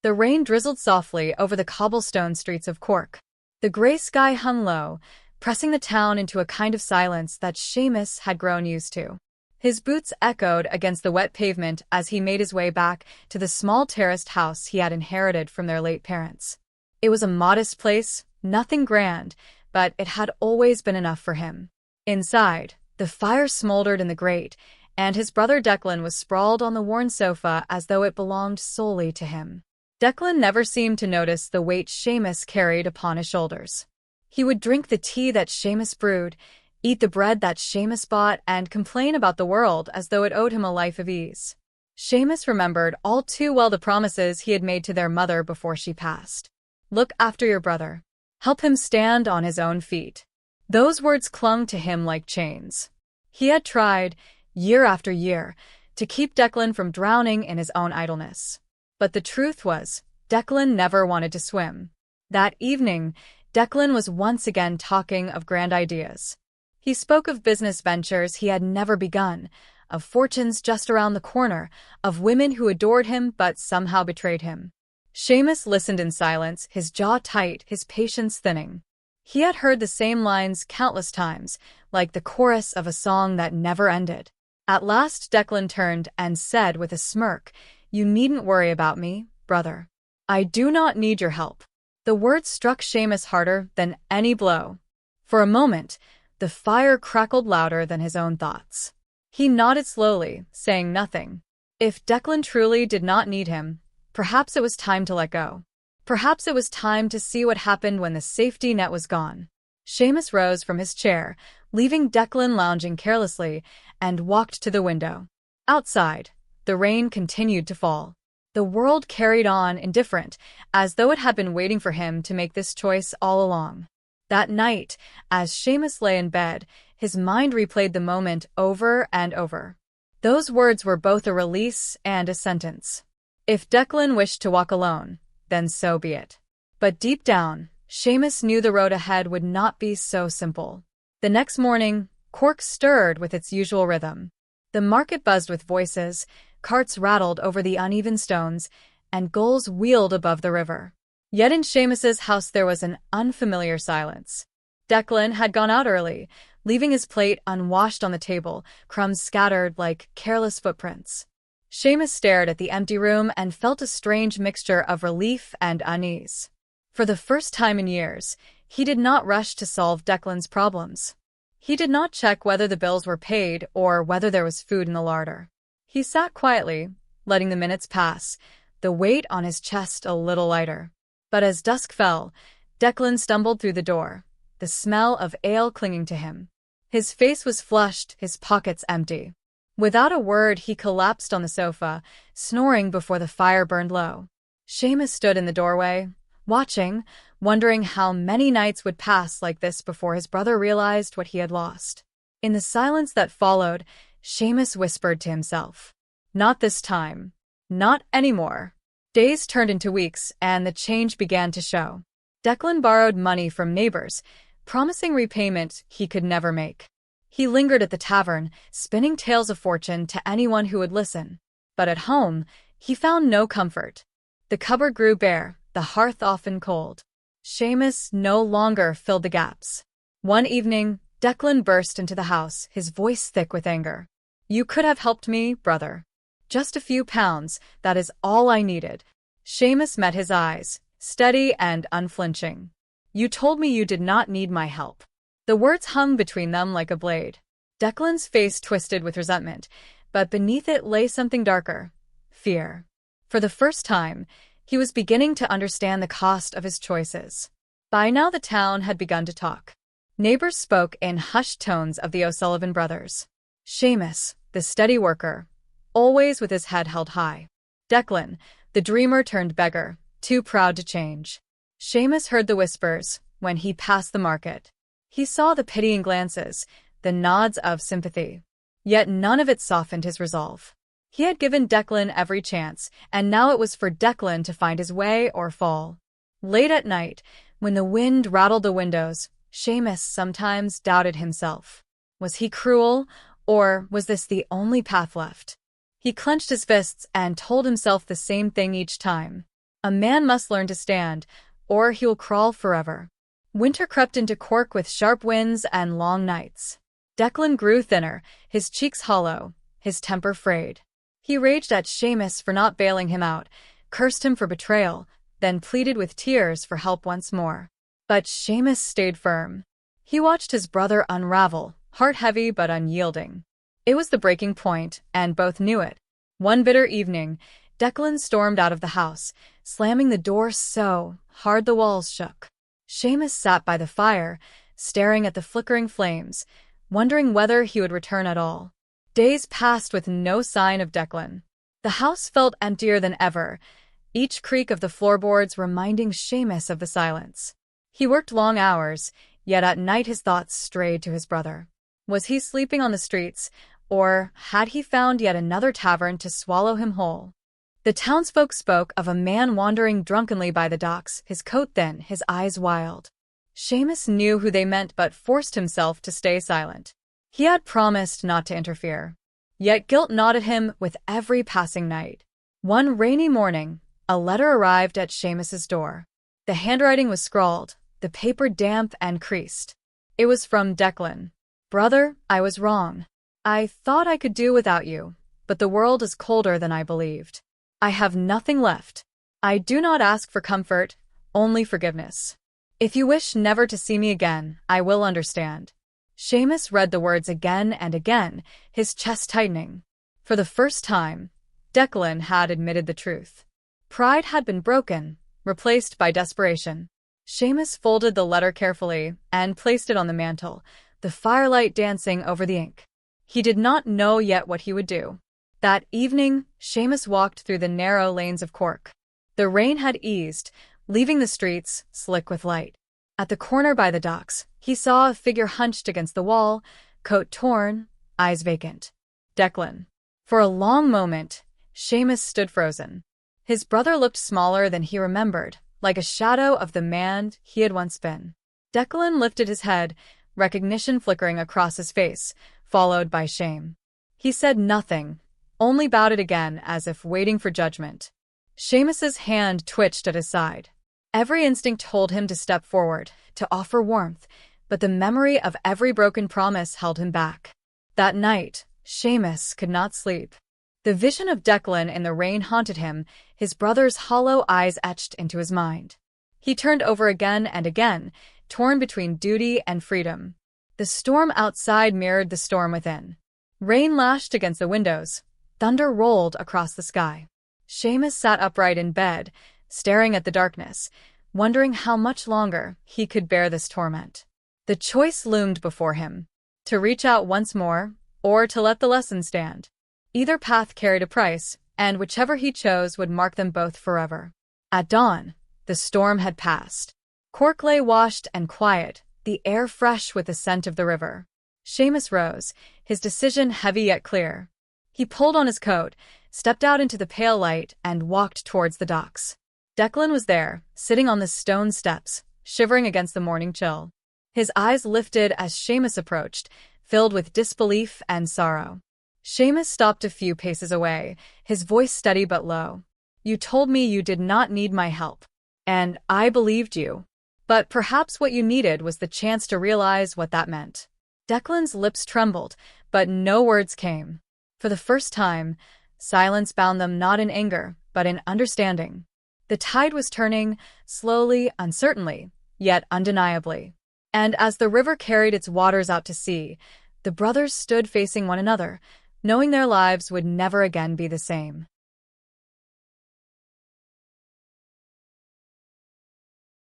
The rain drizzled softly over the cobblestone streets of Cork. The grey sky hung low, pressing the town into a kind of silence that Seamus had grown used to. His boots echoed against the wet pavement as he made his way back to the small terraced house he had inherited from their late parents. It was a modest place, nothing grand, but it had always been enough for him. Inside, the fire smoldered in the grate, and his brother Declan was sprawled on the worn sofa as though it belonged solely to him. Declan never seemed to notice the weight Seamus carried upon his shoulders. He would drink the tea that Seamus brewed, eat the bread that Seamus bought, and complain about the world as though it owed him a life of ease. Seamus remembered all too well the promises he had made to their mother before she passed. Look after your brother. Help him stand on his own feet. Those words clung to him like chains. He had tried, year after year, to keep Declan from drowning in his own idleness. But the truth was, Declan never wanted to swim. That evening, Declan was once again talking of grand ideas. He spoke of business ventures he had never begun, of fortunes just around the corner, of women who adored him but somehow betrayed him. Seamus listened in silence, his jaw tight, his patience thinning. He had heard the same lines countless times, like the chorus of a song that never ended. At last Declan turned and said with a smirk, "You needn't worry about me, brother. I do not need your help." The words struck Seamus harder than any blow. For a moment, the fire crackled louder than his own thoughts. He nodded slowly, saying nothing. If Declan truly did not need him, perhaps it was time to let go. Perhaps it was time to see what happened when the safety net was gone. Seamus rose from his chair, leaving Declan lounging carelessly, and walked to the window. Outside, the rain continued to fall. The world carried on indifferent, as though it had been waiting for him to make this choice all along. That night, as Seamus lay in bed, his mind replayed the moment over and over. Those words were both a release and a sentence. If Declan wished to walk alone, then so be it. But deep down, Seamus knew the road ahead would not be so simple. The next morning, Cork stirred with its usual rhythm. The market buzzed with voices, carts rattled over the uneven stones, and gulls wheeled above the river. Yet in Seamus's house there was an unfamiliar silence. Declan had gone out early, leaving his plate unwashed on the table, crumbs scattered like careless footprints. Seamus stared at the empty room and felt a strange mixture of relief and unease. For the first time in years, he did not rush to solve Declan's problems. He did not check whether the bills were paid or whether there was food in the larder. He sat quietly, letting the minutes pass, the weight on his chest a little lighter. But as dusk fell, Declan stumbled through the door, the smell of ale clinging to him. His face was flushed, his pockets empty. Without a word, he collapsed on the sofa, snoring before the fire burned low. Seamus stood in the doorway, watching, wondering how many nights would pass like this before his brother realized what he had lost. In the silence that followed, Seamus whispered to himself, "Not this time. Not anymore." Days turned into weeks, and the change began to show. Declan borrowed money from neighbors, promising repayment he could never make. He lingered at the tavern, spinning tales of fortune to anyone who would listen. But at home, he found no comfort. The cupboard grew bare, the hearth often cold. Seamus no longer filled the gaps. One evening, Declan burst into the house, his voice thick with anger. "You could have helped me, brother. Just a few pounds, that is all I needed." Seamus met his eyes, steady and unflinching. "You told me you did not need my help." The words hung between them like a blade. Declan's face twisted with resentment, but beneath it lay something darker, fear. For the first time, he was beginning to understand the cost of his choices. By now the town had begun to talk. Neighbors spoke in hushed tones of the O'Sullivan brothers. Seamus, the steady worker, always with his head held high. Declan, the dreamer turned beggar, too proud to change. Seamus heard the whispers when he passed the market. He saw the pitying glances, the nods of sympathy. Yet none of it softened his resolve. He had given Declan every chance, and now it was for Declan to find his way or fall. Late at night, when the wind rattled the windows, Seamus sometimes doubted himself. Was he cruel, or was this the only path left? He clenched his fists and told himself the same thing each time. A man must learn to stand, or he will crawl forever. Winter crept into Cork with sharp winds and long nights. Declan grew thinner, his cheeks hollow, his temper frayed. He raged at Seamus for not bailing him out, cursed him for betrayal, then pleaded with tears for help once more. But Seamus stayed firm. He watched his brother unravel, heart-heavy but unyielding. It was the breaking point, and both knew it. One bitter evening, Declan stormed out of the house, slamming the door so hard the walls shook. Seamus sat by the fire, staring at the flickering flames, wondering whether he would return at all. Days passed with no sign of Declan. The house felt emptier than ever, each creak of the floorboards reminding Seamus of the silence. He worked long hours, yet at night his thoughts strayed to his brother. Was he sleeping on the streets, or had he found yet another tavern to swallow him whole? The townsfolk spoke of a man wandering drunkenly by the docks, his coat thin, his eyes wild. Seamus knew who they meant but forced himself to stay silent. He had promised not to interfere. Yet guilt gnawed at him with every passing night. One rainy morning, a letter arrived at Seamus's door. The handwriting was scrawled, the paper damp and creased. It was from Declan. "Brother, I was wrong. I thought I could do without you, but the world is colder than I believed. I have nothing left. I do not ask for comfort, only forgiveness. If you wish never to see me again, I will understand." Seamus read the words again and again, his chest tightening. For the first time, Declan had admitted the truth. Pride had been broken, replaced by desperation. Seamus folded the letter carefully and placed it on the mantel, the firelight dancing over the ink. He did not know yet what he would do. That evening, Seamus walked through the narrow lanes of Cork. The rain had eased, leaving the streets slick with light. At the corner by the docks, he saw a figure hunched against the wall, coat torn, eyes vacant. Declan. For a long moment, Seamus stood frozen. His brother looked smaller than he remembered, like a shadow of the man he had once been. Declan lifted his head, recognition flickering across his face, followed by shame. He said nothing, only bowed it again as if waiting for judgment. Seamus's hand twitched at his side. Every instinct told him to step forward, to offer warmth, but the memory of every broken promise held him back. That night, Seamus could not sleep. The vision of Declan in the rain haunted him, his brother's hollow eyes etched into his mind. He turned over again and again, torn between duty and freedom. The storm outside mirrored the storm within. Rain lashed against the windows. Thunder rolled across the sky. Seamus sat upright in bed, staring at the darkness, wondering how much longer he could bear this torment. The choice loomed before him: to reach out once more, or to let the lesson stand. Either path carried a price, and whichever he chose would mark them both forever. At dawn, the storm had passed. Cork lay washed and quiet, the air fresh with the scent of the river. Seamus rose, his decision heavy yet clear. He pulled on his coat, stepped out into the pale light, and walked towards the docks. Declan was there, sitting on the stone steps, shivering against the morning chill. His eyes lifted as Seamus approached, filled with disbelief and sorrow. Seamus stopped a few paces away, his voice steady but low. "You told me you did not need my help, and I believed you. But perhaps what you needed was the chance to realize what that meant." Declan's lips trembled, but no words came. For the first time, silence bound them not in anger, but in understanding. The tide was turning, slowly, uncertainly, yet undeniably. And as the river carried its waters out to sea, the brothers stood facing one another, knowing their lives would never again be the same.